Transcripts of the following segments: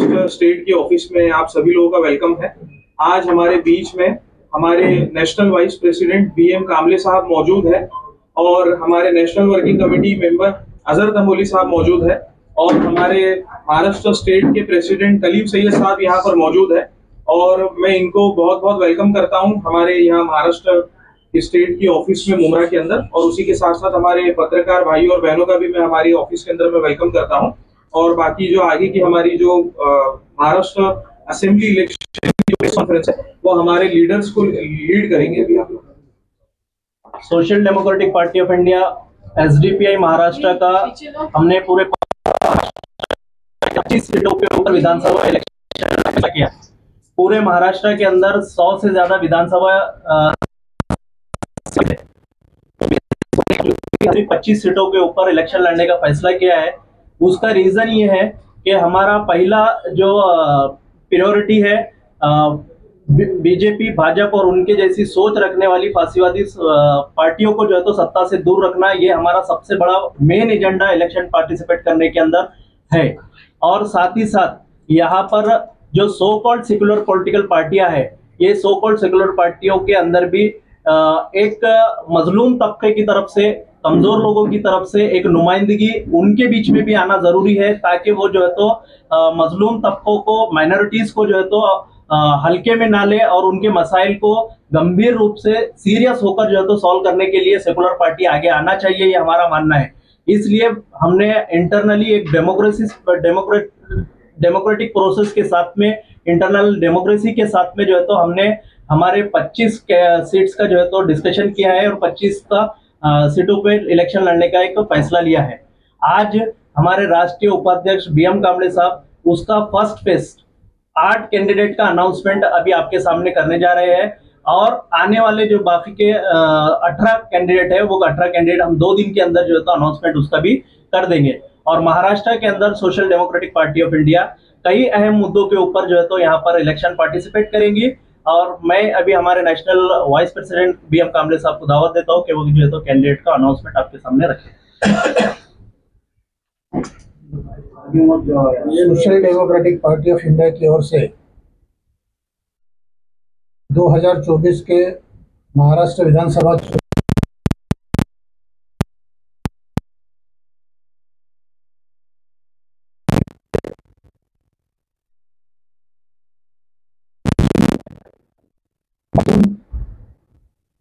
Maharashtra state के office में आप सभी लोगों का वेलकम है। आज हमारे बीच में हमारे नेशनल वाइस प्रेसिडेंट बीएम कामले साहब मौजूद है और हमारे national working committee member Azhar Tamboli साहब मौजूद है और हमारे महाराष्ट्र स्टेट के प्रेसिडेंट कलीम सैयद साहब यहाँ पर मौजूद है और मैं इनको बहुत बहुत वेलकम करता हूँ हमारे यहाँ महाराष्ट्र स्टेट की ऑफिस में मुमरा के अंदर। और उसी के साथ साथ हमारे पत्रकार भाइयों और बहनों का भी मैं हमारी ऑफिस के अंदर में वेलकम करता हूँ। और बाकी जो आगे की हमारी जो महाराष्ट्र असेंबली इलेक्शन की प्रेस कॉन्फ्रेंस है वो हमारे लीडर्स को लीड करेंगे अभी आप लोग। Social democratic party of India SDPI Maharashtra का हमने पूरे 25 सीटों के ऊपर विधानसभा इलेक्शन किया। पूरे महाराष्ट्र के अंदर 100 से ज्यादा विधानसभा 25 सीटों के ऊपर इलेक्शन लड़ने का फैसला किया है। उसका रीजन ये है कि हमारा पहला जो प्रायोरिटी है बीजेपी भाजपा और उनके जैसी सोच रखने वाली फांसीवादी पार्टियों को जो है तो सत्ता से दूर रखना, ये हमारा सबसे बड़ा मेन एजेंडा इलेक्शन पार्टिसिपेट करने के अंदर है। और साथ ही साथ यहाँ पर जो सो कॉल्ड सेक्युलर पॉलिटिकल पार्टियां हैं, ये सो कॉल्ड सेक्युलर पार्टियों के अंदर भी एक मजलूम तबके की तरफ से, कमजोर लोगों की तरफ से एक नुमाइंदगी उनके बीच में भी आना जरूरी है, ताकि वो जो है तो मजलूम तबकों को, माइनॉरिटीज को जो है तो हल्के में ना ले और उनके मसाइल को गंभीर रूप से सीरियस होकर जो है तो सॉल्व करने के लिए सेकुलर पार्टी आगे आना चाहिए, ये हमारा मानना है। इसलिए हमने इंटरनली एक डेमोक्रेटिक प्रोसेस के साथ में, इंटरनल डेमोक्रेसी के साथ में जो है तो हमने हमारे 25 सीट्स का जो है तो डिस्कशन किया है और 25 का सीटों पे इलेक्शन लड़ने का एक फैसला लिया है। आज हमारे राष्ट्रीय उपाध्यक्ष बीएम कामले साहब उसका फर्स्ट फेज 8 कैंडिडेट का अनाउंसमेंट अभी आपके सामने करने जा रहे हैं और आने वाले जो बाकी के 18 कैंडिडेट है वो 18 कैंडिडेट हम 2 दिन के अंदर जो है तो अनाउंसमेंट उसका भी कर देंगे। और महाराष्ट्र के अंदर social democratic party of India कई अहम मुद्दों के ऊपर जो है तो यहाँ पर इलेक्शन पार्टिसिपेट करेंगी और मैं अभी हमारे नेशनल वाइस प्रेसिडेंट बीएम कामले साहब को दावत देता हूँ कि वो जो है तो कैंडिडेट का अनाउंसमेंट आपके सामने रखें। Social democratic party of India की ओर से 2024 के महाराष्ट्र विधानसभा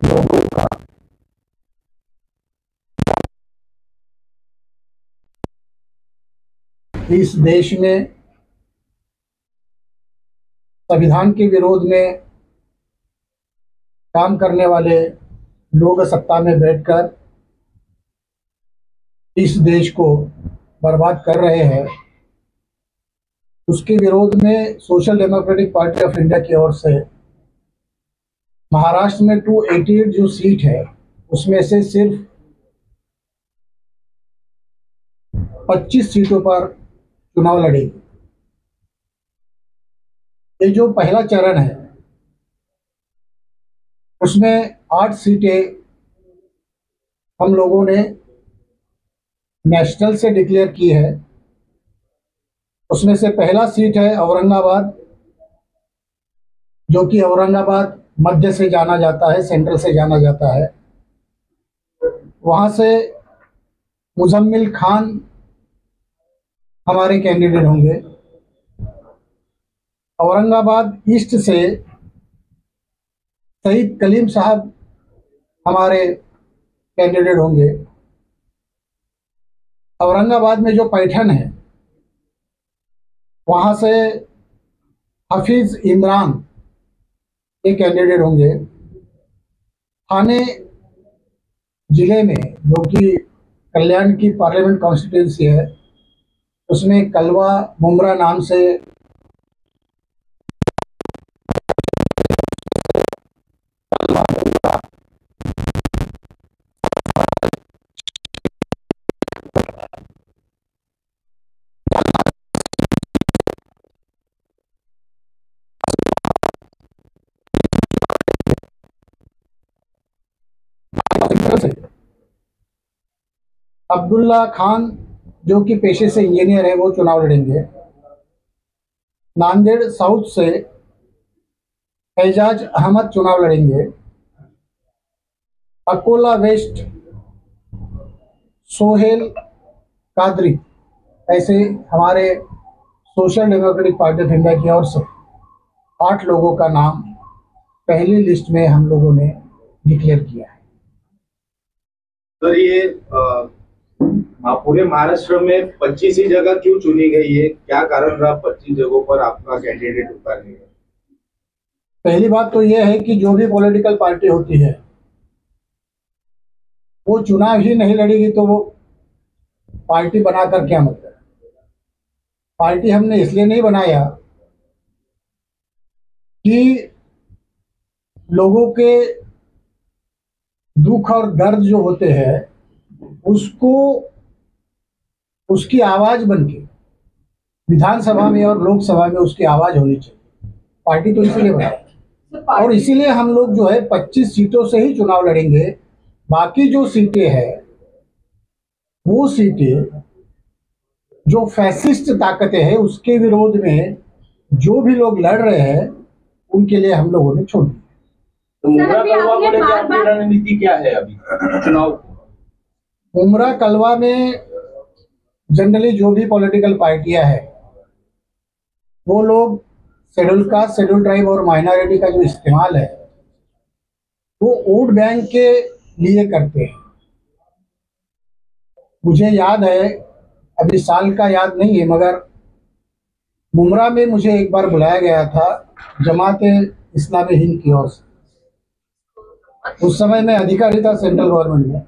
लोगों का इस देश में संविधान के विरोध में काम करने वाले लोग सत्ता में बैठकर इस देश को बर्बाद कर रहे हैं, उसके विरोध में social democratic party of India की ओर से महाराष्ट्र में 288 जो सीट है उसमें से सिर्फ 25 सीटों पर चुनाव लड़ेगी। ये जो पहला चरण है उसमें 8 सीटें हम लोगों ने नेशनल से डिक्लेयर की है। उसमें से पहला सीट है औरंगाबाद, जो कि औरंगाबाद मध्य से जाना जाता है, सेंट्रल से जाना जाता है। वहाँ से मुजम्मिल खान हमारे कैंडिडेट होंगे। औरंगाबाद ईस्ट से शहीद कलीम साहब हमारे कैंडिडेट होंगे। औरंगाबाद में जो पैठन है वहाँ से हफीज इमरान ये कैंडिडेट होंगे। थाने जिले में जो कि कल्याण की पार्लियामेंट कॉन्स्टिट्यूंसी है उसमें कलवा मुमरा नाम से अब्दुल्ला खान जो कि पेशे से इंजीनियर है वो चुनाव लड़ेंगे। नांदेड़ साउथ से एजाज अहमद चुनाव लड़ेंगे। अकोला वेस्ट सोहेल कादरी, ऐसे हमारे social democratic party of India की ओर से 8 लोगों का नाम पहली लिस्ट में हम लोगों ने डिक्लेयर किया है। सर, ये पूरे महाराष्ट्र में 25 ही जगह क्यों चुनी गई है? क्या कारण रहा 25 जगहों पर आपका कैंडिडेट उतारने का? पहली बात तो यह है कि जो भी पॉलिटिकल पार्टी होती है वो चुनाव ही नहीं लड़ेगी तो वो पार्टी बनाकर क्या मतलब? पार्टी हमने इसलिए नहीं बनाया कि लोगों के दुख और दर्द जो होते हैं उसको उसकी आवाज बनके विधानसभा में और लोकसभा में उसकी आवाज होनी चाहिए। पार्टी तो इसीलिए बनाई और इसीलिए हम लोग जो है 25 सीटों से ही चुनाव लड़ेंगे। बाकी जो सीटें हैं वो सीटें जो फैसिस्ट ताकतें हैं उसके विरोध में जो भी लोग लड़ रहे हैं उनके लिए हम लोगों ने छोड़ दी। तो मुमरा कलवा को लेकर आपकी रणनीति क्या है अभी चुनाव? मुमरा कलवा में जनरली जो भी पॉलिटिकल पार्टियां हैं वो लोग शेड्यूल कास्ट, शेड्यूल ट्राइब और माइनॉरिटी का जो इस्तेमाल है वो वोट बैंक के लिए करते हैं। मुझे याद है, अभी साल का याद नहीं है, मगर मुमरा में मुझे एक बार बुलाया गया था जमाते इस्लामी हिंद की ओर से। उस समय मैं अधिकारी था सेंट्रल गवर्नमेंट में।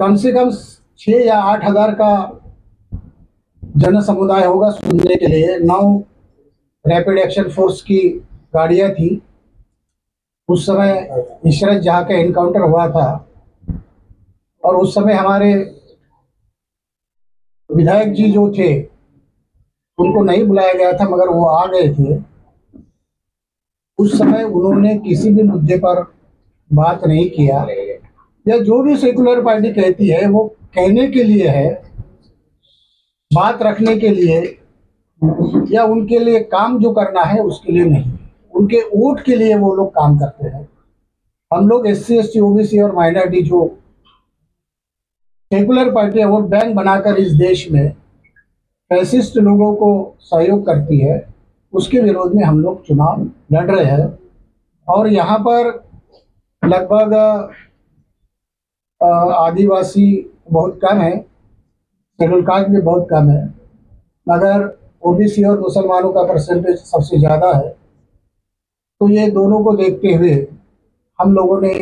कम से कम 6 या 8 हज़ार का जन समुदाय होगा सुनने के लिए। 9 रैपिड एक्शन फोर्स की गाड़ियां थी। उस समय इशरत जहां का एनकाउंटर हुआ था और उस समय हमारे विधायक जी जो थे उनको नहीं बुलाया गया था मगर वो आ गए थे। उस समय उन्होंने किसी भी मुद्दे पर बात नहीं किया, या जो भी सेकुलर पार्टी कहती है वो कहने के लिए है, बात रखने के लिए, या उनके लिए काम जो करना है उसके लिए नहीं। उनके वोट के लिए वो लोग काम करते हैं। हम लोग SC, ST, OBC और माइनॉरिटी जो सेकुलर पार्टी वोट बैंक बनाकर इस देश में फैसिस्ट लोगों को सहयोग करती है उसके विरोध में हम लोग चुनाव लड़ रहे हैं। और यहाँ पर लगभग आदिवासी बहुत कम है, शेड्यूल कास्ट भी बहुत कम है, मगर OBC और मुसलमानों का परसेंटेज सबसे ज़्यादा है। तो ये दोनों को देखते हुए हम लोगों ने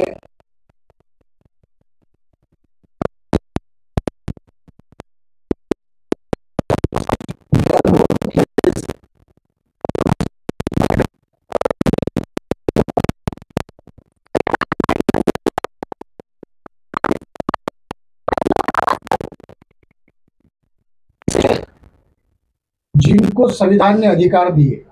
जिनको संविधान ने अधिकार दिए